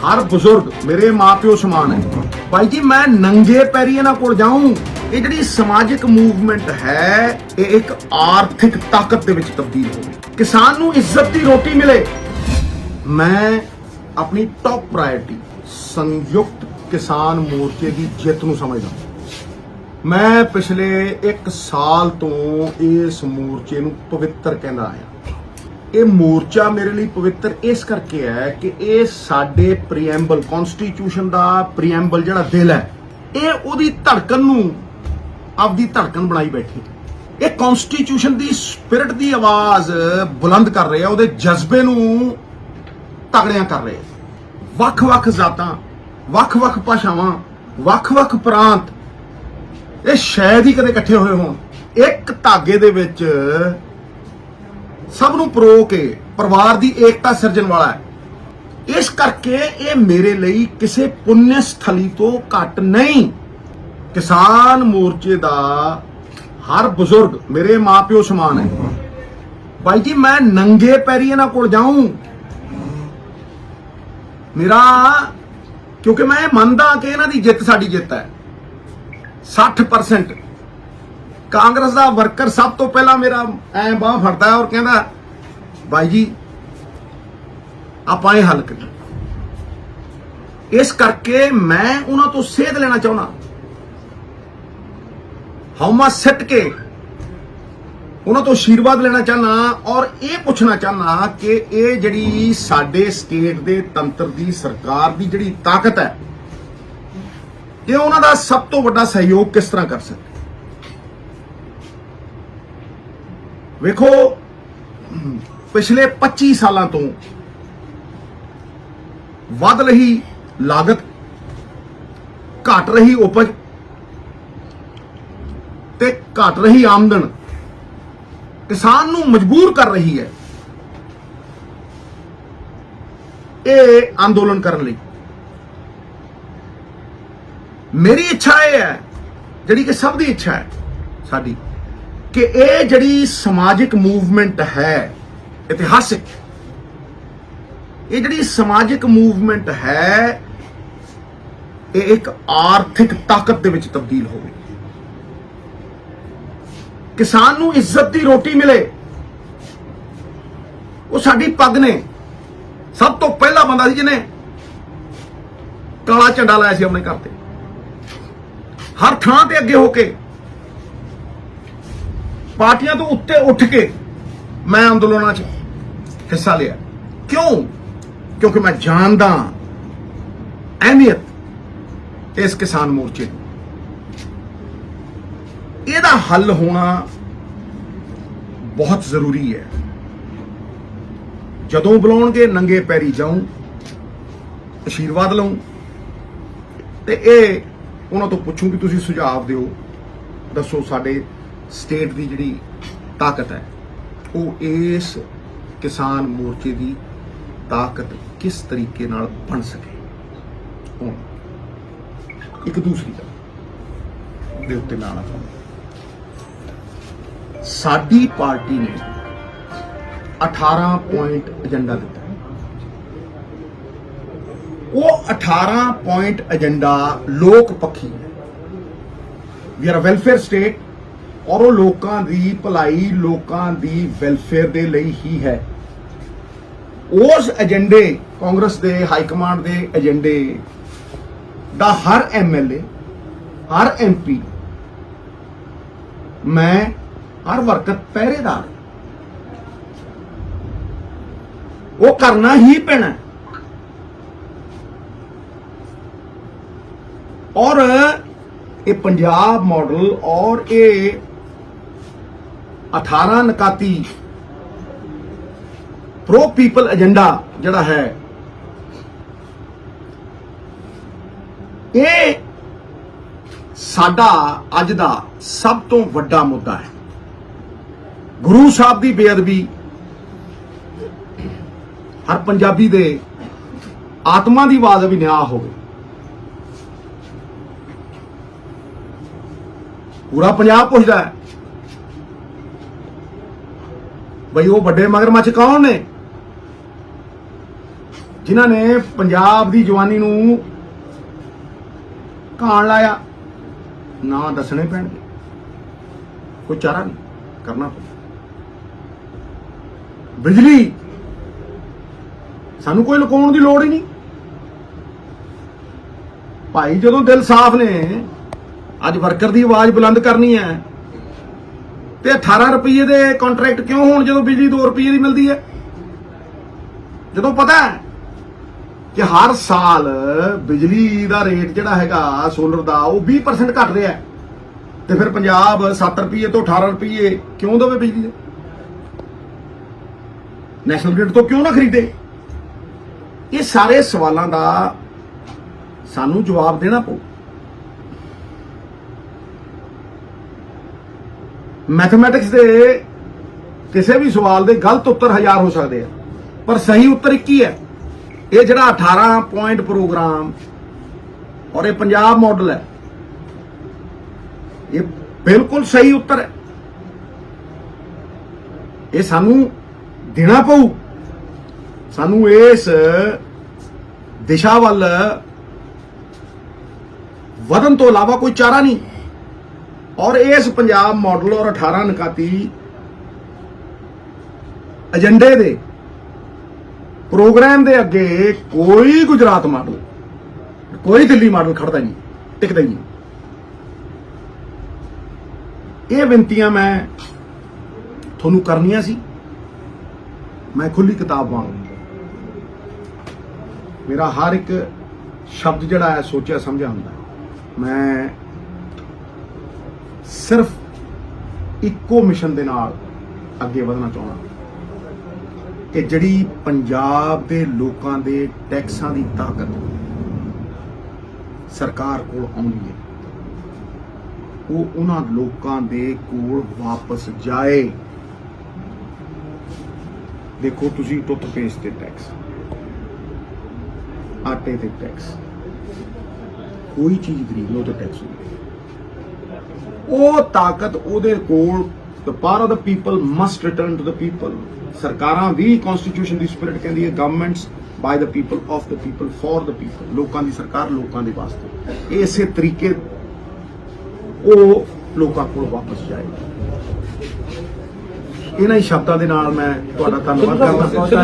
हर बुजुर्ग मेरे माँ प्यो समान है। भाई जी मैं नंगे पैरी इन्हां कोल जाऊं। ये जिहड़ी समाजिक मूवमेंट है ये एक आर्थिक ताकत दे विच तब्दील होवे, किसान नूं इज्जत दी रोटी मिले। मैं अपनी टॉप प्रायोरिटी संयुक्त किसान मोर्चे की जित नूं समझदा। मैं पिछले 1 साल तो इस मोर्चे नूं पवित्र कहंदा आया। ये मोर्चा मेरे लिए पवित्र इस करके है कि ये साडे प्रीएम्बल कॉन्स्टिट्यूशन दा प्रीएम्बल जिहड़ा दिल है ये ओदी धड़कन नूं आपदी धड़कन बनाई बैठे। ये कॉन्स्टिट्यूशन दी स्पिरिट दी आवाज बुलंद कर रहे हैं, ओदे जज्बे नूं तगड़ियां कर रहे हैं। वख-वख जातां, वख-वख भाषावां, वख-वख प्रांत ये शायद ही कदे इकट्ठे होए होण। एक धागे दे विच सब नूं परो के परिवार की एकता सिरजन वाला है। इस करके ये मेरे लिए किसी पुण्य स्थली तो घट नहीं। किसान मोर्चे दा हर बुजुर्ग मेरे माँ प्यो समान है। भाई जी मैं नंगे पैरी इन्हां कोल जाऊं मेरा, क्योंकि मैं मनदा कि इन्हां दी जित साडी जित है। 60% कांग्रेस का वर्कर सब तो पहला मेरा ऐ बाह फड़ता है और कहता भाई जी आपां हल करिए। इस करके मैं उन्हां तो सेध लेना चाहना, हौमा सिट के उन्हां तो आशीर्वाद लेना चाहना और ये पूछना चाहना कि ये जिहड़ी साडे स्टेट दे तंत्र दी सरकार दी जिहड़ी ताकत है ये उन्हां दा सब तो वड्डा सहयोग किस तरह कर सकते। वेखो पिछले 25 सालों तो वध रही लागत, घट रही उपज ते घट रही आमदन किसान नूं मजबूर कर रही है ये आंदोलन करने लई। मेरी इच्छा यह है, जिहड़ी कि सब दी इच्छा है साडी, कि ये जिहड़ी समाजिक मूवमेंट है इतिहासिक, ये जिहड़ी समाजिक मूवमेंट है ये एक आर्थिक ताकत दे विच तब्दील होवे। किसान नूं इज्जत दी रोटी मिले। वो साडी पग ने सब तो पहला बंदा सी जिन्हें काला झंडा लाया सी अपने घर ते। हर थां ते अगे होके पार्टियां तो उत्ते उठ के मैं अंदोलनां च हिस्सा लिया। क्यों? क्योंकि मैं जानदा अहमियत इस किसान मोर्चे की। ਇਹਦਾ हल होना बहुत जरूरी है। जदों बुलाउणगे नंगे पैरी जाऊं, आशीर्वाद लऊं ते उन्हां तो पुछूं कि तुसीं सुझाव दिओ, दसो साडे स्टेट की जिहड़ी ताकत है वो इस किसान मोर्चे की ताकत किस तरीके नाल बन सके। हुण एक दूसरी गल दे उत्ते मैं आना चाहुंदा, साडी पार्टी ने 18 पॉइंट एजेंडा दिता है। वो 18 पॉइंट एजेंडा लोक पक्षी है। वी आर वेलफेयर स्टेट और वो लोकां दी भलाई, लोकां दी वेलफेयर दे लई ही है। उस एजेंडे कांग्रेस दे हाईकमांड दे एजेंडे दा हर MLA, हर MP, मैं हर वर्कर पहरेदार, वो करना ही पैना। और ये पंजाब मॉडल और ये 18 नकाती प्रो पीपल एजेंडा जड़ा है ये साडा अज दा सब तो वड्डा मुद्दा है। गुरु साहब की बेअदबी हर पंजाबी दे आत्मा की आवाज भी न्याय हो गई। पूरा पंजाब पुछदा है भाई वो बड़े मगरमच्छ कौन ने। ਜਿਨ੍ਹਾਂ ਨੇ ਪੰਜਾਬ ਦੀ ਜਵਾਨੀ ਨੂੰ ਘਾਣ ਲਾਇਆ, ਨਾਂ ਦੱਸਣੇ ਪੈਣਗੇ, ਕੋਈ ਚਾਰਾ ਨਹੀਂ, ਕਰਨਾ ਪਊ। ਬਿਜਲੀ ਸਾਨੂੰ ਕੋਈ ਲੁਕਾਉਣ ਦੀ ਲੋੜ ਹੀ ਨਹੀਂ ਭਾਈ। ਜਦੋਂ ਦਿਲ ਸਾਫ਼ ਨੇ, ਅੱਜ ਵਰਕਰ ਦੀ ਆਵਾਜ਼ ਬੁਲੰਦ ਕਰਨੀ ਹੈ ਤੇ 18 ਰੁਪਏ ਦੇ ਕੰਟਰੈਕਟ ਕਿਉਂ ਹੋਣ ਜਦੋਂ ਬਿਜਲੀ 2 ਰੁਪਏ ਦੀ ਮਿਲਦੀ ਹੈ? ਜਦੋਂ ਪਤਾ ਹੈ ਕਿ ਹਰ ਸਾਲ ਬਿਜਲੀ ਦਾ ਰੇਟ ਜਿਹੜਾ ਹੈਗਾ ਸੋਲਰ ਦਾ ਉਹ 20% ਘਟ ਰਿਹਾ ਹੈ, ਤੇ ਫਿਰ ਪੰਜਾਬ 7 ਰੁਪਏ ਤੋਂ 18 ਰੁਪਏ ਕਿਉਂ ਦੇਵੇ ਬਿਜਲੀ ਦੇ? ਨੈਸ਼ਨਲ ਗ੍ਰਿਡ ਤੋਂ ਕਿਉਂ ਨਾ ਖਰੀਦੇ? ਇਹ ਸਾਰੇ ਸਵਾਲਾਂ ਦਾ ਸਾਨੂੰ ਜਵਾਬ ਦੇਣਾ ਪਊ। ਮੈਥਮੈਟਿਕਸ ਦੇ ਕਿਸੇ ਵੀ ਸਵਾਲ ਦੇ ਗਲਤ ਉੱਤਰ 1000 ਹੋ ਸਕਦੇ ਆ, ਪਰ ਸਹੀ ਉੱਤਰ ਇੱਕ ਹੀ ਹੈ। ਇਹ ਜਿਹੜਾ 18 ਪੁਆਇੰਟ ਪ੍ਰੋਗਰਾਮ ਔਰ ਇਹ ਪੰਜਾਬ ਮਾਡਲ ਹੈ, ਇਹ ਬਿਲਕੁਲ ਸਹੀ ਉੱਤਰ ਹੈ। ਇਹ ਸਾਨੂੰ ਦੇਣਾ ਪਊ। ਸਾਨੂੰ ਇਸ ਦਿਸ਼ਾ ਵੱਲ ਵਧਣ ਤੋਂ ਇਲਾਵਾ ਕੋਈ ਚਾਰਾ ਨਹੀਂ। ਔਰ ਇਸ ਪੰਜਾਬ ਮਾਡਲ ਔਰ 18 ਨਿਕਾਤੀ ਏਜੰਡੇ ਦੇ ਪ੍ਰੋਗਰਾਮ ਦੇ ਅੱਗੇ ਕੋਈ ਗੁਜਰਾਤ ਮਾਡਲ, ਕੋਈ ਦਿੱਲੀ ਮਾਡਲ ਖੜਦਾ ਨਹੀਂ, ਟਿਕਦਾ ਹੀ ਨਹੀਂ। ਇਹ ਬੇਨਤੀਆਂ ਮੈਂ ਤੁਹਾਨੂੰ ਕਰਨੀਆਂ ਸੀ। ਮੈਂ ਖੁੱਲੀ ਕਿਤਾਬ ਵਾਂਗ ਮੇਰਾ ਹਰ ਇੱਕ ਸ਼ਬਦ ਜਿਹੜਾ ਹੈ ਸੋਚਿਆ ਸਮਝਿਆ ਹੁੰਦਾ। ਮੈਂ ਸਿਰਫ ਇੱਕੋ ਮਿਸ਼ਨ ਦੇ ਨਾਲ ਅੱਗੇ ਵਧਣਾ ਚਾਹੁੰਦਾ ਕਿ ਜਿਹੜੀ ਪੰਜਾਬ ਦੇ ਲੋਕਾਂ ਦੇ ਟੈਕਸਾਂ ਦੀ ਤਾਕਤ ਸਰਕਾਰ ਕੋਲ ਆਉਂਦੀ ਹੈ, ਉਹ ਉਹਨਾਂ ਲੋਕਾਂ ਦੇ ਕੋਲ ਵਾਪਸ ਜਾਏ। ਦੇਖੋ ਤੁਸੀਂ ਟੁੱਥਪੇਸਟ ਤੇ ਟੈਕਸ, ਆਟੇ ਤੇ ਟੈਕਸ, ਕੋਈ ਚੀਜ਼ ਖਰੀਦ ਲਓ ਤੇ ਟੈਕਸ ਹੋਵੇ। ਉਹ ਤਾਕਤ ਉਹਦੇ ਕੋਲ, the power of the people must return to the people। ਸਰਕਾਰਾਂ ਵੀ ਕਨਸਟੀਟਿਊਸ਼ਨ ਦੀ ਸਪਿਰਿਟ ਕਹਿੰਦੀ ਹੈ governments by the people, of the people, for the people। ਲੋਕਾਂ ਦੀ ਸਰਕਾਰ ਲੋਕਾਂ ਦੇ ਵਾਸਤੇ। ਇਸੇ ਤਰੀਕੇ ਉਹ ਲੋਕਾਂ ਕੋਲ ਵਾਪਸ ਜਾਏਗਾ। ਇਹਨਾਂ ਹੀ ਸ਼ਬਦਾਂ ਦੇ ਨਾਲ ਮੈਂ ਤੁਹਾਡਾ ਧੰਨਵਾਦ ਕਰਦਾ।